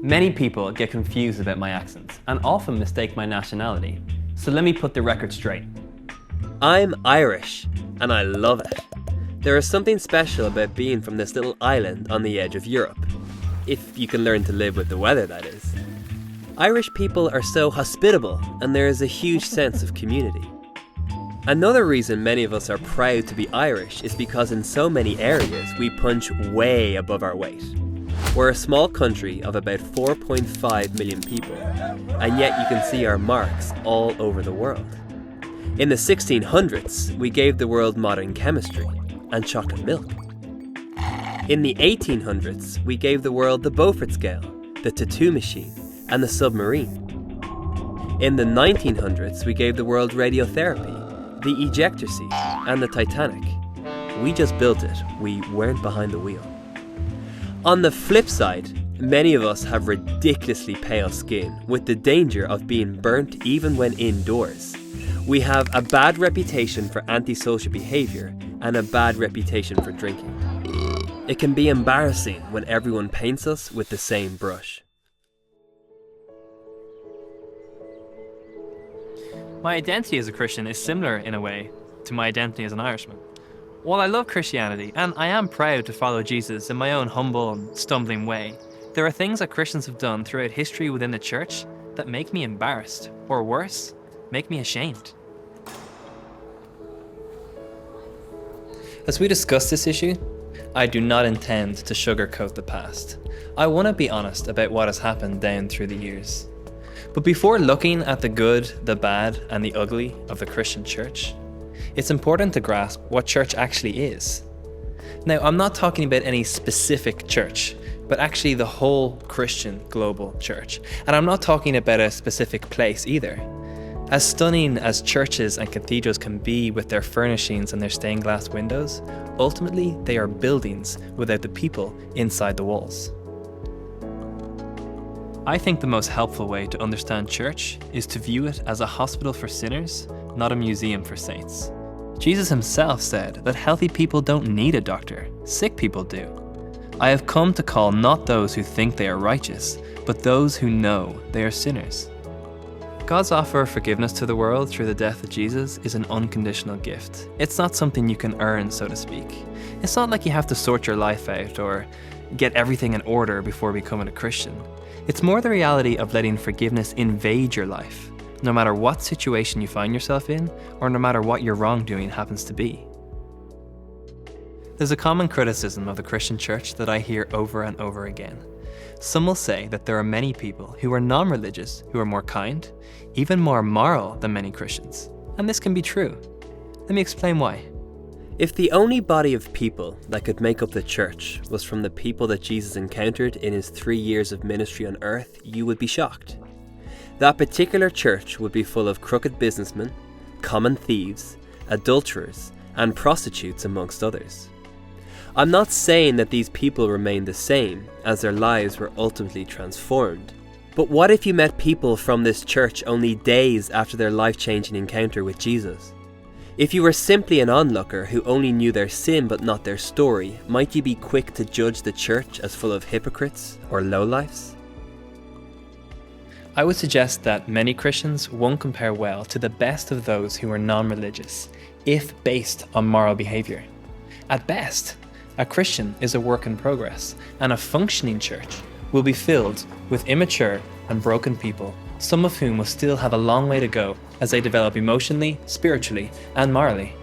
Many people get confused about my accents and often mistake my nationality. So let me put the record straight. I'm Irish, and I love it. There is something special about being from this little island on the edge of Europe. If you can learn to live with the weather, that is. Irish people are so hospitable, and there is a huge sense of community. Another reason many of us are proud to be Irish is because in so many areas we punch way above our weight. We're a small country of about 4.5 million people, and yet you can see our marks all over the world. In the 1600s, we gave the world modern chemistry and chocolate milk. In the 1800s, we gave the world the Beaufort scale, the tattoo machine, and the submarine. In the 1900s, we gave the world radiotherapy, the ejector seat, and the Titanic. We just built it, we weren't behind the wheel. On the flip side, many of us have ridiculously pale skin, with the danger of being burnt even when indoors. We have a bad reputation for antisocial behaviour and a bad reputation for drinking. It can be embarrassing when everyone paints us with the same brush. My identity as a Christian is similar in a way to my identity as an Irishman. While I love Christianity and I am proud to follow Jesus in my own humble and stumbling way, there are things that Christians have done throughout history within the church that make me embarrassed, or worse, make me ashamed. As we discuss this issue, I do not intend to sugarcoat the past. I want to be honest about what has happened down through the years. But before looking at the good, the bad, and the ugly of the Christian church, it's important to grasp what church actually is. Now, I'm not talking about any specific church, but actually the whole Christian global church. And I'm not talking about a specific place either. As stunning as churches and cathedrals can be with their furnishings and their stained glass windows, ultimately they are buildings without the people inside the walls. I think the most helpful way to understand church is to view it as a hospital for sinners, not a museum for saints. Jesus himself said that healthy people don't need a doctor, sick people do. I have come to call not those who think they are righteous, but those who know they are sinners. God's offer of forgiveness to the world through the death of Jesus is an unconditional gift. It's not something you can earn, so to speak. It's not like you have to sort your life out or get everything in order before becoming a Christian. It's more the reality of letting forgiveness invade your life, no matter what situation you find yourself in, or no matter what your wrongdoing happens to be. There's a common criticism of the Christian church that I hear over and over again. Some will say that there are many people who are non-religious who are more kind, even more moral than many Christians. And this can be true. Let me explain why. If the only body of people that could make up the church was from the people that Jesus encountered in his 3 years of ministry on earth, you would be shocked. That particular church would be full of crooked businessmen, common thieves, adulterers, and prostitutes amongst others. I'm not saying that these people remain the same, as their lives were ultimately transformed. But what if you met people from this church only days after their life-changing encounter with Jesus? If you were simply an onlooker who only knew their sin but not their story, might you be quick to judge the church as full of hypocrites or lowlifes? I would suggest that many Christians won't compare well to the best of those who are non-religious, if based on moral behavior. At best, a Christian is a work in progress, and a functioning church will be filled with immature and broken people, some of whom will still have a long way to go as they develop emotionally, spiritually, and morally.